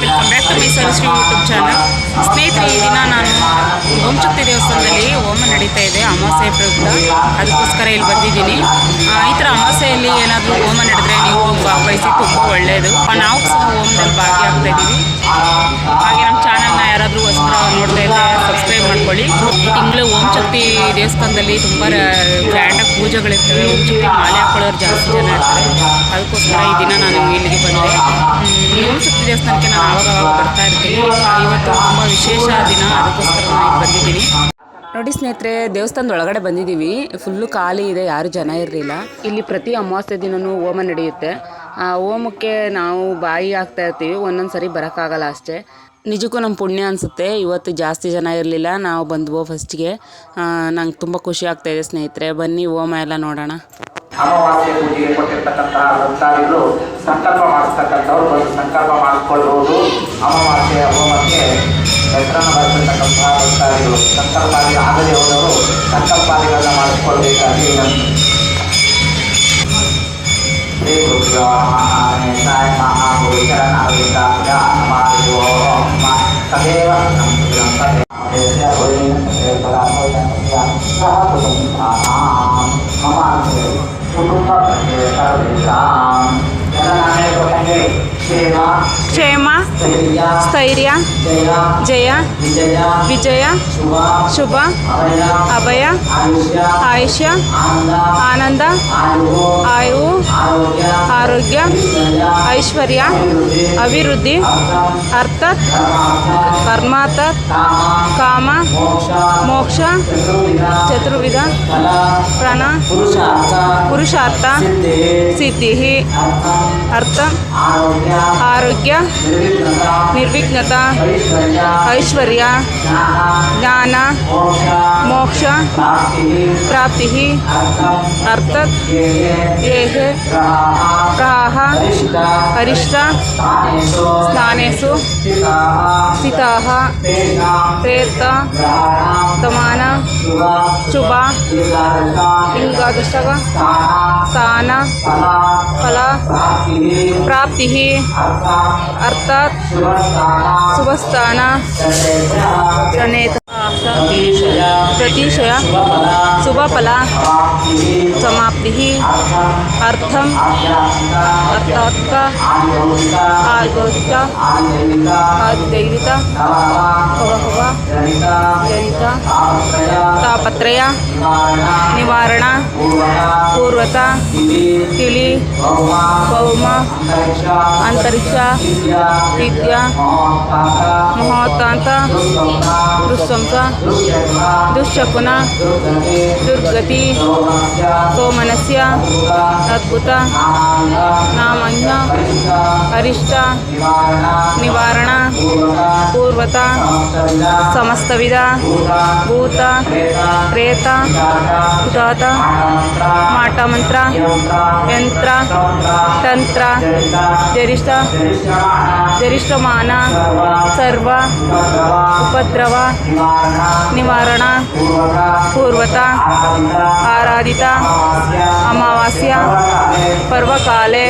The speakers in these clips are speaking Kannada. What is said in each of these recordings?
Welcome back to my service YouTube channel. ಸ್ನೇಹಿತರೆ, ಈ ದಿನ ನಾನು ಓಂಶಕ್ತಿ ದೇವಸ್ಥಾನದಲ್ಲಿ ಹೋಮ ನಡೀತಾ ಇದೆ ಅಮಾವಾಸ್ಯೆ ಪ್ರಯುಕ್ತ. ಅದಕ್ಕೋಸ್ಕರ ಇಲ್ಲಿ ಬಂದಿದ್ದೀನಿ. ಈ ಥರ ಅಮಾವಾಸ್ಯೆಯಲ್ಲಿ ಏನಾದರೂ ಹೋಮ ನಡೆದ್ರೆ ನೀವು ಭಾಗವಹಿಸಿ ತುಂಬ ಒಳ್ಳೆಯದು. ನಾವು ಸಹ ಹೋಮದಲ್ಲಿ ಭಾಗಿಯಾಗ್ತಾ ಇದ್ದೀವಿ. ಹಾಗೆ ನಮ್ಮ ಚಾನಲ್ನ ಯಾರಾದರೂ ಹೊಸಬ್ರ ನೋಡ್ತಾ ಇದ್ದರೆ ಸಬ್ಸ್ಕ್ರೈಬ್ ಮಾಡ್ಕೊಳ್ಳಿ. ಈ ತಿಂಗಳು ಓಂಶಕ್ತಿ ದೇವಸ್ಥಾನದಲ್ಲಿ ತುಂಬ ಗ್ರ್ಯಾಂಡಾಗಿ ಪೂಜೆಗಳಿರ್ತವೆ. ಓಂಶಕ್ತಿ ಮಾಲೆ ಹಾಕೊಳ್ಳೋರು ಜಾಸ್ತಿ ಜನ ಇರ್ತಾರೆ. ಅದಕ್ಕೋಸ್ಕರ ಈ ದಿನ ನಾನು ಇಲ್ಲಿಗೆ ಬಂದೆ. ಓಂಶಕ್ತಿ ದೇವಸ್ಥಾನಕ್ಕೆ ನಾನು ಆವಾಗ ಬರ್ತಾ ಇರ್ತೀನಿ. ಇವತ್ತು ತುಂಬ ವಿಶೇಷ ದಿನ, ಅದಕ್ಕೋಸ್ಕರ ನಾನು ಬಂದಿದ್ದೀನಿ. ನೋಡಿ ಸ್ನೇಹಿತರೆ, ದೇವಸ್ಥಾನದ ಒಳಗಡೆ ಬಂದಿದ್ದೀವಿ. ಫುಲ್ಲು ಖಾಲಿ ಇದೆ, ಯಾರು ಜನ ಇರಲಿಲ್ಲ. ಇಲ್ಲಿ ಪ್ರತಿ ಅಮಾವಾಸ್ಯೆ ದಿನವೂ ಹೋಮ ನಡೆಯುತ್ತೆ. ಆ ಹೋಮಕ್ಕೆ ನಾವು ಬಾಯಿ ಹಾಕ್ತಾ ಇರ್ತೀವಿ. ಒಂದೊಂದು ಸರಿ ಬರೋಕ್ಕಾಗಲ್ಲ ಅಷ್ಟೇ. ನಿಜಕ್ಕೂ ನಮ್ಮ ಪುಣ್ಯ ಅನಿಸುತ್ತೆ. ಇವತ್ತು ಜಾಸ್ತಿ ಜನ ಇರಲಿಲ್ಲ, ನಾವು ಬಂದ್ವೋ ಫಸ್ಟ್ಗೆ. ನಂಗೆ ತುಂಬ ಖುಷಿ ಆಗ್ತಾಯಿದೆ ಸ್ನೇಹಿತರೆ. ಬನ್ನಿ ಹೋಮ ಎಲ್ಲ ನೋಡೋಣ. ಅಮಾವಾಸ್ಯೆ ಪೂಜೆಗೆ ಕೊಟ್ಟಿರ್ತಕ್ಕಂತಹ ಭಕ್ತಾದಿಗಳು ಸಂಕಲ್ಪ ಮಾಡಿಸ್ತಕ್ಕಂಥವ್ರು ಬಂದು ಸಂಕಲ್ಪ ಮಾಡಿಕೊಳ್ಳಬಹುದು. ಅಮಾವಾಸ್ಯೆಯ ಹೋಮಕ್ಕೆ ಹೆಸರನ್ನು ಬರೆದಿರ್ತಕ್ಕಂತಹ ಭಕ್ತಾದಿಗಳು ಸಂಕಲ್ಪಾದಿ ಆಗದೆ ಹೋದವರು ಸಂಕಲ್ಪಾದಿಗಳನ್ನು ಮಾಡಿಸ್ಕೊಳ್ಬೇಕಾಗಿ ಶ್ರೀ ಗುರುಭ್ಯೋ ತದೇವ ಕ್ಷೇಮ, ಸ್ಥೈರ್ಯ, ಜಯ, ವಿಜಯ, ಶುಭ, ಅಭಯ, ಆಯುಷ್ಯ, ಆನಂದ, ಆಯು, ಆರೋಗ್ಯ, ಐಶ್ವರ್ಯ, ಅಭಿವೃದ್ಧಿ, ಅರ್ಥ, ಪರಮಾರ್ಥ, ಕಾಮ, ಮೋಕ್ಷ, ಚತುರ್ವಿಧ, ಪ್ರಾಣ, ಪುರುಷಾರ್ಥ, ಸಿದ್ಧಿ, ಅರ್ಥ, ಆರೋಗ್ಯ, ನಿರ್ವಿಘ್ನತ, ಐಶ್ವರ್ಯ, ಜ್ಞಾನ, ಮೋಕ್ಷ, ಪ್ರಾಪ್ತಿ, ಅರ್ಥ, ಏಹ, ಪ್ರಾಹ, ಅರಿಷ್ಟ, ಸ್ನಾನೇಸು, ಸ್ಥಿತಾಃ, ತೀರ್ಥ, ತಮಾನ, ಶುಭ, ಲಿಂಗಾದಶಕ, ಸ್ಥಾನ, ಫಲ, ಪ್ರಾಪ್ತಿ, ಅರ್ಥಾತ್ ಶುಭಸ್ಥಾನ, ಪ್ರಣೇತ, ಪ್ರತಿಶಯ, ಶುಭಫಲ, ಸಮಾಪ್ತಿ, ಅರ್ಥಂ, ಅರ್ಥಾತ್ಕ, ಆಗೋಷ್ಟ, ಆದೈವಿತ, ಭವ, ಜನಿತ, ತಾಪತ್ರಯ ನಿವಾರಣ, ಪೂರ್ವತ, ತಿಳಿ, ಭೌಮ, ಅಂತರಿಕ್ಷ, ವಿದ್ಯಾ, ಮಹೋತ್ತಾಂತ, ದುಸ್ಸಂಸ, ದುಶ್ಶಕುನ, ದುರ್ಗತಿ, ಸೋಮನಸ್ಯ, ಅದ್ಭುತ, ನಾಮಜ್ಞ, ಅರಿಷ್ಟ, ನಿವಾರಣ, ಪೂರ್ವತ, ಸಮಸ್ತವಿಧ, ಭೂತ, ಪ್ರೇತ, ಉದಾತ, ಮಾಟಮಂತ್ರ, ಯಂತ್ರ, ತಂತ್ರ, ಜರಿಷ್ಠಮಾನ, ಸರ್ವ ಉಪದ್ರವ ನಿವಾರಣ, ಪೂರ್ವತ, ಆರಾಧಿತ, ಅಮಾವಾಸ್ಯ ಪರ್ವಕಾಲೆ,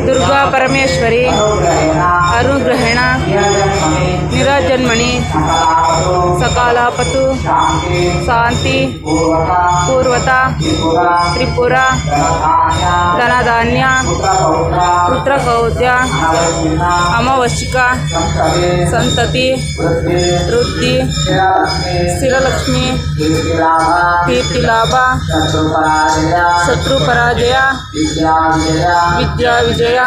ದುರ್ಗಾ ಪರಮೇಶ್ವರಿ ಅನುಗ್ರಹಣ, ನಿರಾಜನ್ಮಣಿ, ಸಕಾಲಾಪತು, ಶಾಂತಿ, ಪೂರ್ವತ, ತ್ರಿಪುರ, ಧನಧಾನ್ಯ, ಪುತ್ರಕೌದ್ಯ, ಅಮಾವಸ್ಯಿಕ, ಸಂತತಿ, ವೃದ್ಧಿ, ಸ್ಥಿರಲಕ್ಷ್ಮಿ, ಕೀರ್ತಿಲಾಭ, ಶತ್ರು ಪರಾಜಯ, ವಿದ್ಯಾ ವಿಜಯ,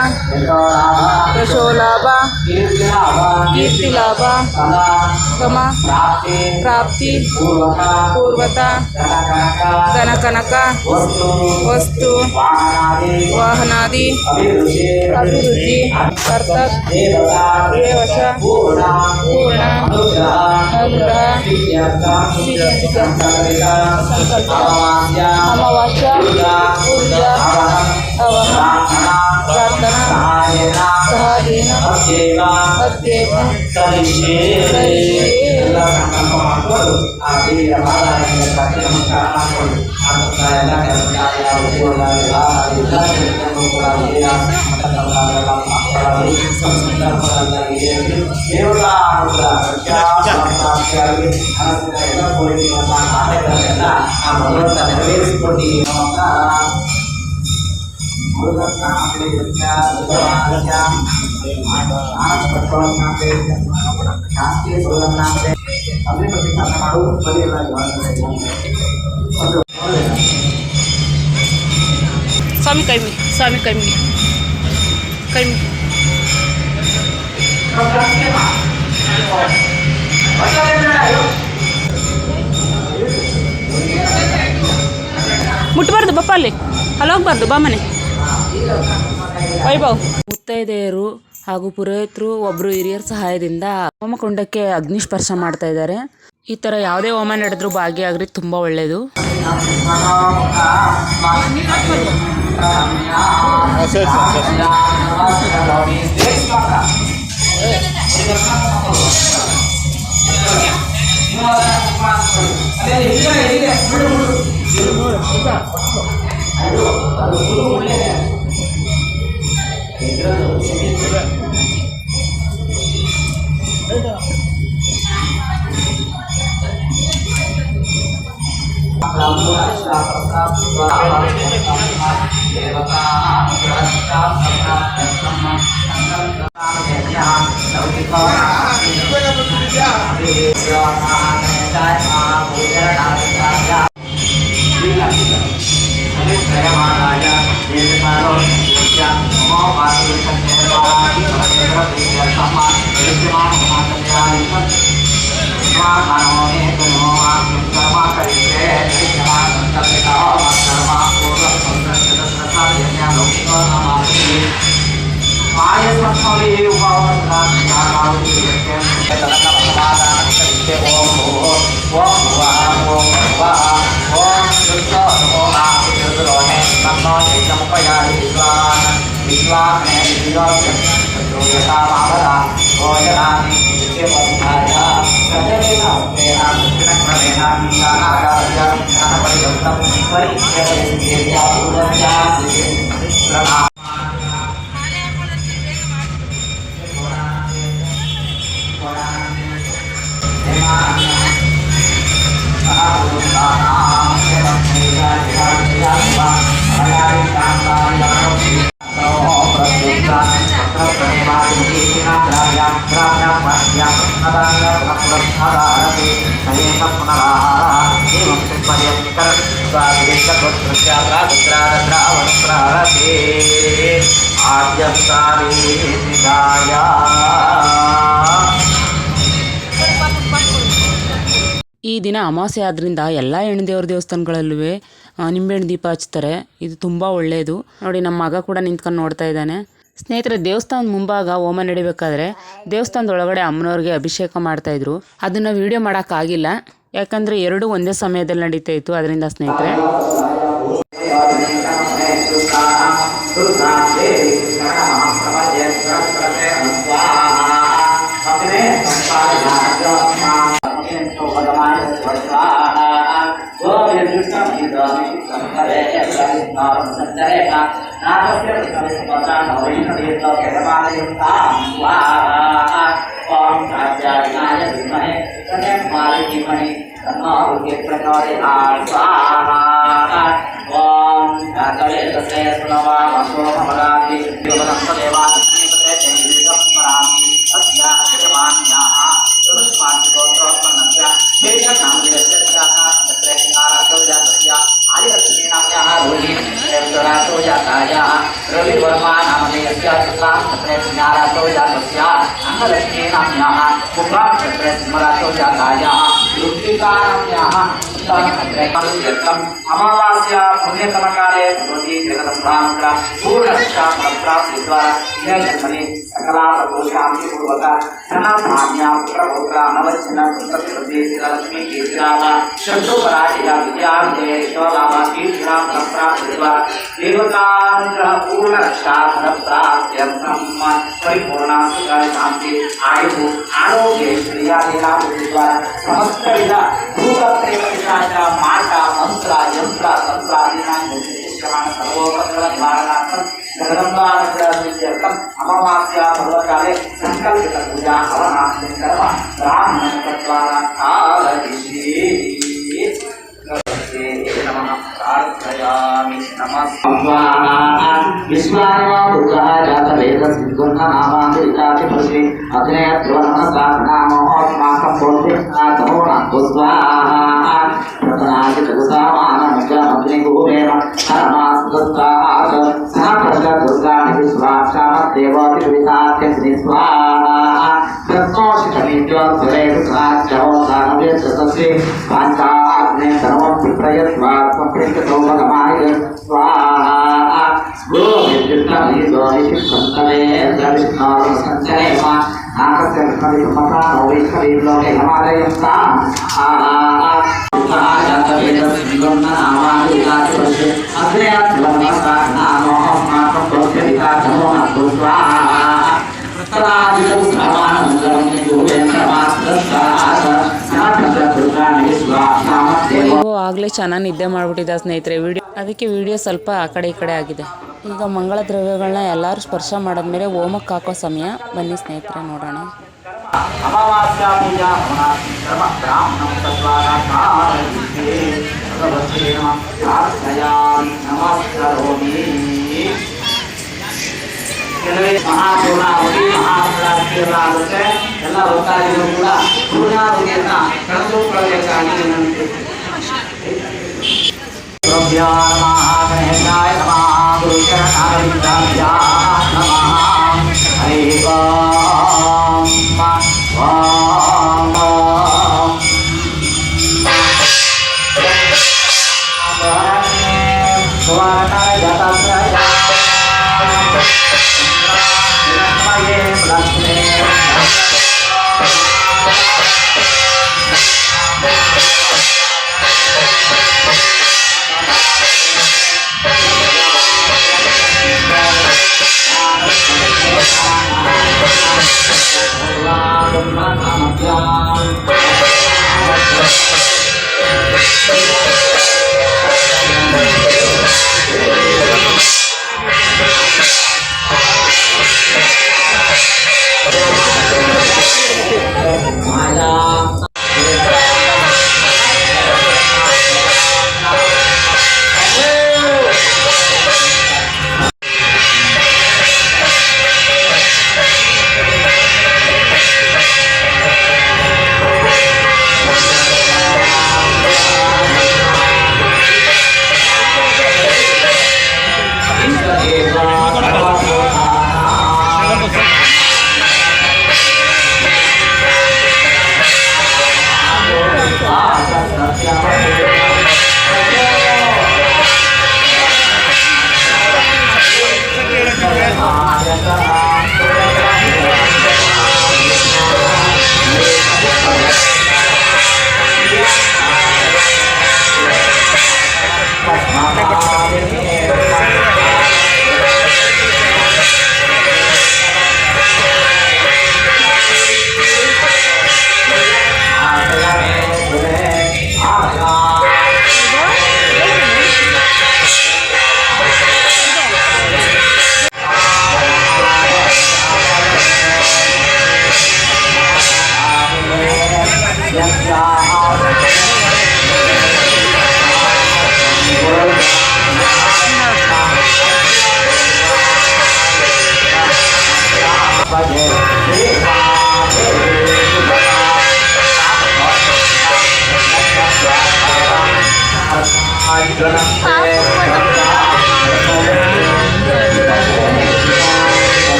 ಯಶೋಲಾಭ, ಕೀರ್ತಿಲಾಭ, ತಮ ಪ್ರಾಪ್ತಿ, ಪೂರ್ವತ, ಧನಕನಕ, ವಸ್ತು, ವಾಹನಾದಿ, ಅಭಿವೃದ್ಧಿ, ಅರ್ಥ, ದೇವಶ, ಪೂರ್ಣ, ಅನುಗ್ರಹ, ಸಂಕಲ್ಪ, ಅಮಾವಾಸ್ಯ, ಪೂಜ್ಯ, ಅವಹ, ಪ್ರಾರ್ಥನಾ, ಸಹಾಯೇನ, ಅಧ್ಯಯನ, ಎಲ್ಲ ಸಂಕಲ್ಪ ಮಾಡಿಕೊಂಡು ಆ ದೇವಿಯ ಬಾಲ ನಮಸ್ಕಾರ ಎಲ್ಲ ಕೆಲಸ ಉದ್ಯೋಗ ಎಲ್ಲ ದೇವರ ಎಲ್ಲ ಕೋರಿಕೆಗಳನ್ನ ಆಸೆಗಳನ್ನೆಲ್ಲ ಆ ಭಗವಂತ ನೆರವೇರಿಸಿಕೊಟ್ಟಿದ್ದೀವಿ ಅಂತ ಸ್ವಾಮಿ ಕೈ ಮುಗಿ, ಸ್ವಾಮಿ ಕೈ ಮುಗಿ, ಕೈ ಮುಗಿ. ಮುಟ್ಬಾರ್ದು ಬಪ್ಪ ಅಲ್ಲಿ ಹೋಗ್ಬಾರ್ದು ಬಾ ಮನೆ. ವೈಭವ್ ಮುತ್ತೈದೆಯರು ಹಾಗೂ ಪುರೋಹಿತರು ಒಬ್ಬರು ಹಿರಿಯರ ಸಹಾಯದಿಂದ ಹೋಮಕುಂಡಕ್ಕೆ ಅಗ್ನಿಸ್ಪರ್ಶ ಮಾಡ್ತಾ ಇದ್ದಾರೆ. ಈ ಥರ ಯಾವುದೇ ಹೋಮ ನಡೆದ್ರೂ ಭಾಗಿಯಾಗ್ರಿ, ತುಂಬ ಒಳ್ಳೆಯದು. ಈ ದಿನ ಅಮಾವಾಸ್ಯೆ ಆದ್ರಿಂದ ಎಲ್ಲ ಹೆಣ್ಣುದೇವ್ರ ದೇವಸ್ಥಾನಗಳಲ್ಲೂ ನಿಂಬೆಹಣ್ಣು ದೀಪ ಹಚ್ತಾರೆ. ಇದು ತುಂಬ ಒಳ್ಳೆಯದು. ನೋಡಿ, ನಮ್ಮ ಮಗ ಕೂಡ ನಿಂತ್ಕೊಂಡು ನೋಡ್ತಾ ಇದ್ದಾನೆ. ಸ್ನೇಹಿತರೆ, ದೇವಸ್ಥಾನದ ಮುಂಭಾಗ ಹೋಮ ನಡಿಬೇಕಾದ್ರೆ ದೇವಸ್ಥಾನದ ಒಳಗಡೆ ಅಮ್ಮನವ್ರಿಗೆ ಅಭಿಷೇಕ ಮಾಡ್ತಾಯಿದ್ರು. ಅದನ್ನು ವಿಡಿಯೋ ಮಾಡೋಕ್ಕಾಗಿಲ್ಲ, ಯಾಕಂದರೆ ಎರಡೂ ಒಂದೇ ಸಮಯದಲ್ಲಿ ನಡೀತಾ ಇತ್ತು. ಅದರಿಂದ ಸ್ನೇಹಿತರೆ अमावास्या पुण्यतमकाले भगवती जगदम्बानुग्रह पूर्णशास्त्रप्राप्तिद्वारा जन्मनि सकलापदोषांति पूर्वक धनाधान्या पुत्रपौत्र अनवच्छिन्न पुत्रप्रदेशिलक्ष्मी कीर्तिरामा शब्दोपराजिया विद्यार्थे शिवलाभा कीर्तिराम प्राप्तिद्वारा देवतानुग्रह पूर्णशास्त्रप्राप्त्यर्थं परिपूर्णा शांति आयु आरोग्य क्रियादिना द्वारा समस्त विध भूतप्रेम ಪಿಶಾಚ ಮಾಟ ಮಂತ್ರ ಯಂತ್ರ ತಂತ್ರಾದೀನಾಂ ಶ್ರವಣ ಸರ್ವೋಪದ್ರ ನಿವಾರಣಾರ್ಥಂ ಜಗದಂಬಾನುಗ್ರಹಸಿದ್ಧ್ಯರ್ಥಂ ಅಮಾವಾಸ್ಯಾ ಪರ್ವಕಾಲೆ ಸಂಕಲ್ಪಿತ ಪೂಜಾ ಹವನಾಶಂ ಕರ್ಮ ಬ್ರಾಹ್ಮಣ ತತ್ವಾನ ಕಾಲಯಿಷಿ ನಮಃ ಪ್ರಾರ್ಥಯಾಮಿ ನಮಃ ವಿಶ್ವಾನವಾ ಜಾತ ವೇದ ಸಿದ್ಧನ ನಾಮಾಂತರಿಕಾತಿ ಪುರುಷಿ ಅಗ್ನೇಯ ಧ್ರುವನಮಸ್ಕಾರನಾಮೋಸ್ಮಾಕಂ ಪೂರ್ತಿಷ್ಠಾತಮೋ ಸ್ವಾಹ ಪ್ರತನಾದಿ ಜಗತಾಮಾನ ಮುಗ್ಗಮಗ್ನಿಗೂರೇಮ ಹರಮಾಸ್ಕೃತಾಹ ಸಹಪ್ರಜ ದುರ್ಗಾಣಿ ಸ್ವಾಕ್ಷಾಮದೇವಾತಿ ವಿಧಾತ್ಯಗ್ನಿ ಸ್ವಾಹ ತತ್ನೋಷಿತಮಿತ್ಯೋತ್ಸರೇಷು ಸಾಕ್ಷೋಸಾನವೇತಸಸ್ಯ ಪಾಂಚಾಗ್ನೇ ಸರ್ವಂ ವಿಪ್ರಯತ್ವಾ ಸಂಪ್ರೇಕ್ಷತೋಮಗಮಾಯ ಸ್ವಾಹ ಗೋವಿಂದೀಶ್ವರೇ ದರ್ಶನಾರ ಸಂಚರೇಮ ನಾಕಸ್ಯ ವಿಷ್ಣುವಿಮತಾನೋ ವೈಷ್ಣವೀರ್ಲೋಕೆ ಹಿಮಾಲಯಂ ತಾಂ ಆಗಲೇ ಚೆನ್ನಾಗಿ ನಿದ್ದೆ ಮಾಡಿಬಿಟ್ಟಿದ್ದ ಸ್ನೇಹಿತರೆ. ಅದಕ್ಕೆ ವಿಡಿಯೋ ಸ್ವಲ್ಪ ಆ ಕಡೆ ಈ ಕಡೆ ಆಗಿದೆ. ಈಗ ಮಂಗಳ ದ್ರವ್ಯಗಳನ್ನ ಎಲ್ಲರೂ ಸ್ಪರ್ಶ ಮಾಡಿದ್ಮೇಲೆ ಹೋಮಕ್ಕೆ ಹಾಕೋ ಸಮಯ. ಬನ್ನಿ ಸ್ನೇಹಿತರೆ ನೋಡೋಣ. ಅಮಾವಾಸ್ಯಾ ಪೂಜಾ ಕ್ರಮ ಬ್ರಾಹ್ಮಣ ತತ್ವಾನ ಕಾಲಯಿಷಿ ಭಗವತೇ ಪ್ರಾರ್ಥಯಾಮಿ ನಮಸ್ಕರೋಮಿ. ಕೆಲವೇ ಮಹಾಪೂರ್ಣಾವಧಿ ಮಹಾಶಿವರಾತ್ರಿ ಎಲ್ಲ ಭಕ್ತಾದಿಗಳು ಕೂಡ ಪೂರ್ಣಾವಧಿಯನ್ನ ಕಳೆದುಕೊಳ್ಳಬೇಕಾಗಿ ವಿನಂತಿ. ಗಣೇಶಾಯ ನಮಃ ಗುರುಚರಣಾರವಿಂದಾಯ ನಮಃ. ಹರಿ ಓಂ ಓಂ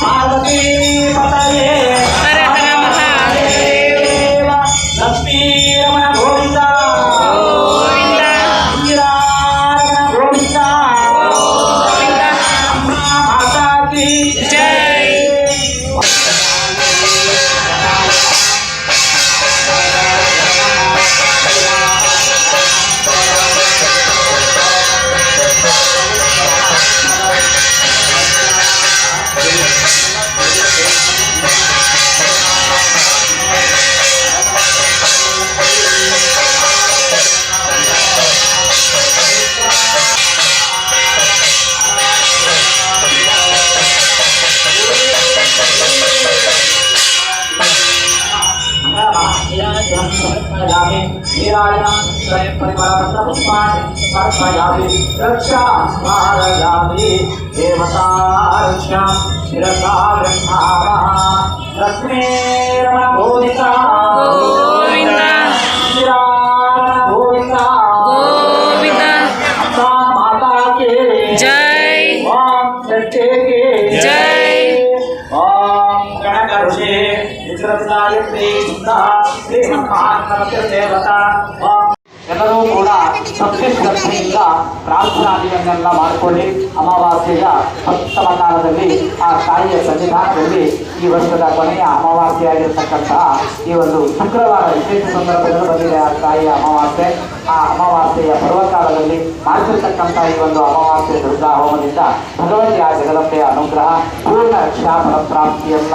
ಪಾರ್ವತಿ ಪತಯೇ ಹರ ಹರ ಮಹಾದೇವ ಲಕ್ಷ್ಮೀ ರಮಣ ಗೋವಿಂದ ಗೋವಿಂದ ಇಂದಿರಾರಮಣ ಗೋವಿಂದ ಗೋವಿಂದ ಮಾತಾ ಕಿ ಜೈ. रक्षा देवता रक्षा लक्ष्मी रमण गोविंदा ಗೋವಿಂದ गोविंदा ಗೋವಿಂದ माता के ಜೈ ओम सत्य के जय। ओम गणकर्षे विश्रमदायत्री सुंदर श्री महानवते देवता ओम ಎಲ್ಲರೂ ಕೂಡ ಭಕ್ತಿ ಶ್ರದ್ಧೆಯಿಂದ ಪ್ರಾರ್ಥನಾದಿಗಳನ್ನೆಲ್ಲ ಮಾಡಿಕೊಳ್ಳಿ. ಅಮಾವಾಸ್ಯೆಯ ಸಪ್ತಮ ಕಾಲದಲ್ಲಿ ಆ ತಾಯಿಯ ಸನ್ನಿಧಾನದಲ್ಲಿ ಈ ವರ್ಷದ ಕೊನೆಯ ಅಮಾವಾಸ್ಯೆಯಾಗಿರ್ತಕ್ಕಂತಹ ಈ ಒಂದು ಶುಕ್ರವಾರ ವಿಶೇಷ ಸಂದರ್ಭದಲ್ಲಿ ಬಂದಿದೆ ಆ ತಾಯಿಯ ಅಮಾವಾಸ್ಯೆ. ಆ ಅಮಾವಾಸ್ಯೆಯ ಪರ್ವಕಾಲದಲ್ಲಿ ಮಾಡಿರ್ತಕ್ಕಂತಹ ಈ ಒಂದು ಅಮಾವಾಸ್ಯೆ ದುರ್ಗಾ ಹೋಮದಿಂದ ಭಗವತಿಯ ಜಗದಂಬೆಯ ಅನುಗ್ರಹ ಪೂರ್ಣ ರಕ್ಷಾ ಫಲಪ್ರಾಪ್ತಿಯಲ್ಲ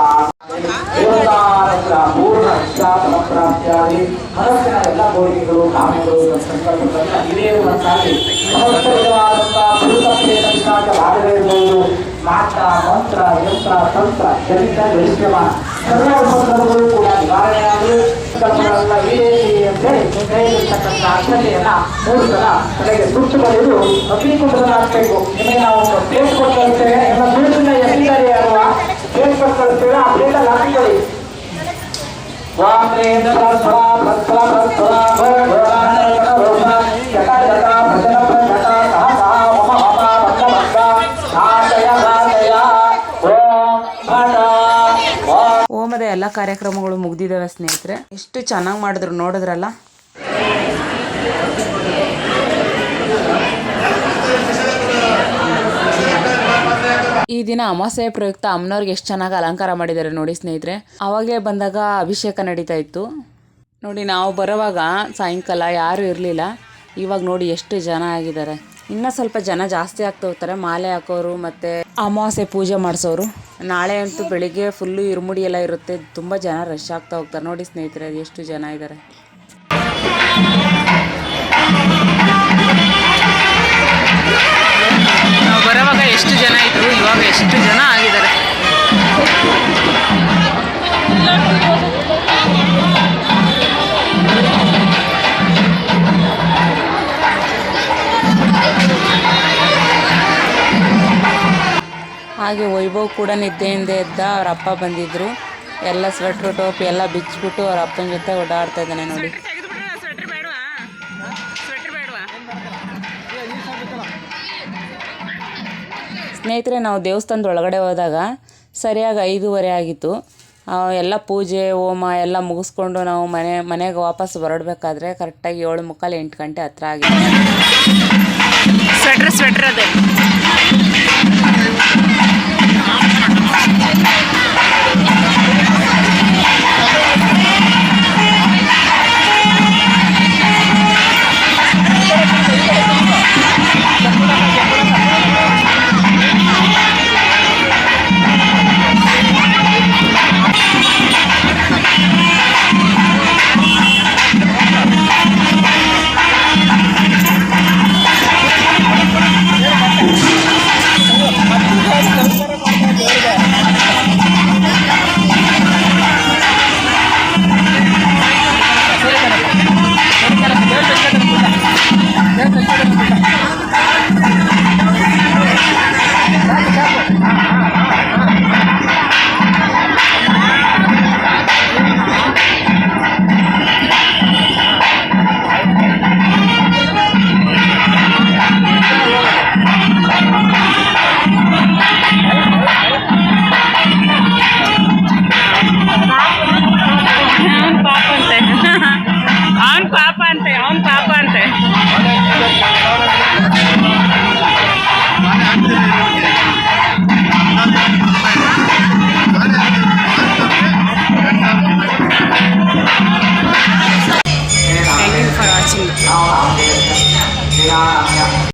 ದೇವತಾರತ್ರ ಪೂರ್ಣ ರಕ್ಷಾ ಫಲಪ್ರಾಪ್ತಿಯಾಗಿ ಮನಸ್ಸಿನ ಎಲ್ಲ ಕೋರಿಕೆಗಳು ಕಾಮಗಳು ಸಂಕಲ್ಪಗಳನ್ನ ಈಡೇರುವಂತಾಗಿ ಸಮಸ್ತವಾದಂತಹ ಭೂತಪ್ರೇತ ಪಿಶಾಚ ಬಾಧೆಗಳಿರ್ಬೋದು, ಮಾಟ ಮಂತ್ರ ಯಂತ್ರ ತಂತ್ರ ಚರಿತ್ರ ಗಳಿಸ್ಯಮ ಸರ್ವ ಉಪದ್ರವಗಳು ಕೂಡ ನಿವಾರಣೆಯಾಗಿ ಸಂಕಲ್ಪಗಳೆಲ್ಲ ಈಡೇರಿ ಅಂತೇಳಿ ಕೈಯಲ್ಲಿರ್ತಕ್ಕಂಥ ಅಕ್ಷತೆಯನ್ನ 3 ಸಲ ತಲೆಗೆ ಸುಟ್ಟು ಬರೆದು ಅಗ್ನಿಕುಂಡದಲ್ಲಿ ಹಾಕಬೇಕು. ನಿಮಗೆ ನಾವು ಒಂದು ಪ್ಲೇಟ್ ಕೊಟ್ಟು ಕಳಿಸ್ತೇವೆ. ಎಲ್ಲ ಬೀಳನ್ನ ಎಲ್ಲಿದ್ದಾರೆ ಅಲ್ವಾ ಪ್ಲೇಟ್ ಕೊಟ್ಟು ಕಳಿಸ್ತೇವೆ. ಆ ಪ್ಲೇಟಲ್ಲಿ ಹಾಕಿಕೊಳ್ಳಿ. ಹೋಮದ ಎಲ್ಲ ಕಾರ್ಯಕ್ರಮಗಳು ಮುಗ್ದಿದ್ದಾವೆ ಸ್ನೇಹಿತರೆ. ಎಷ್ಟು ಚೆನ್ನಾಗಿ ಮಾಡಿದ್ರು ನೋಡಿದ್ರಲ್ಲ. ಈ ದಿನ ಅಮಾವಾಸ್ಯೆ ಪ್ರಯುಕ್ತ ಅಮ್ಮನವ್ರಿಗೆ ಎಷ್ಟು ಚೆನ್ನಾಗಿ ಅಲಂಕಾರ ಮಾಡಿದ್ದಾರೆ ನೋಡಿ ಸ್ನೇಹಿತರೆ. ಅವಾಗಲೇ ಬಂದಾಗ ಅಭಿಷೇಕ ನಡೀತಾ ಇತ್ತು ನೋಡಿ. ನಾವು ಬರೋವಾಗ ಸಾಯಂಕಾಲ ಯಾರೂ ಇರಲಿಲ್ಲ. ಇವಾಗ ನೋಡಿ ಎಷ್ಟು ಜನ ಆಗಿದ್ದಾರೆ. ಇನ್ನೂ ಸ್ವಲ್ಪ ಜನ ಜಾಸ್ತಿ ಆಗ್ತಾ ಹೋಗ್ತಾರೆ. ಮಾಲೆ ಹಾಕೋರು ಮತ್ತು ಅಮಾವಾಸ್ಯೆ ಪೂಜೆ ಮಾಡಿಸೋರು. ನಾಳೆ ಅಂತೂ ಬೆಳಿಗ್ಗೆ ಫುಲ್ಲು ಇರುಮುಡಿ ಎಲ್ಲ ಇರುತ್ತೆ. ತುಂಬ ಜನ ರಶ್ ಆಗ್ತಾ ಹೋಗ್ತಾರೆ ನೋಡಿ ಸ್ನೇಹಿತರೆ. ಎಷ್ಟು ಜನ ಇದ್ದಾರೆ. ನಾವು ಬರೋವಾಗ ಎಷ್ಟು ಜನ ಇದ್ರು, ಇವಾಗ ಎಷ್ಟು ಜನ ಆಗಿದ್ದಾರೆ. ಹಾಗೆ ವೈಭವ್ ಕೂಡ ನಿದ್ದೆಯಿಂದ ಎದ್ದ. ಅವ್ರ ಅಪ್ಪ ಬಂದಿದ್ರು. ಎಲ್ಲ ಸ್ವೆಟ್ರು ಟೋಪಿ ಎಲ್ಲ ಬಿಚ್ಚಿಬಿಟ್ಟು ಅವ್ರ ಅಪ್ಪನ ಜೊತೆ ಓಡಾಡ್ತಾ ಇದ್ದಾನೆ ನೋಡಿ. ಸ್ನೇಹಿತರೆ, ನಾವು ದೇವಸ್ಥಾನದ ಒಳಗಡೆ ಹೋದಾಗ ಸರಿಯಾಗಿ 5:30 ಆಗಿತ್ತು. ಎಲ್ಲ ಪೂಜೆ ಹೋಮ ಎಲ್ಲ ಮುಗಿಸ್ಕೊಂಡು ನಾವು ಮನೆಗೆ ವಾಪಸ್ ಹೊರಡಬೇಕಾದ್ರೆ ಕರೆಕ್ಟಾಗಿ 7:45 8 ಗಂಟೆ ಹತ್ರ ಆಗಿದೆ. ಸ್ವೆಟ್ರ್ ಅದೇ